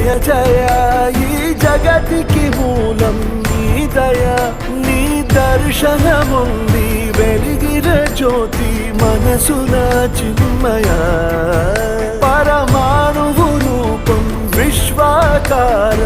జయ జయ ఈ జగతికి మూలం నీ దయ నీ దర్శనముంది వెలిగిన జ్యోతి మనసున చిన్మయ పరమాణువు రూపం విశ్వాకార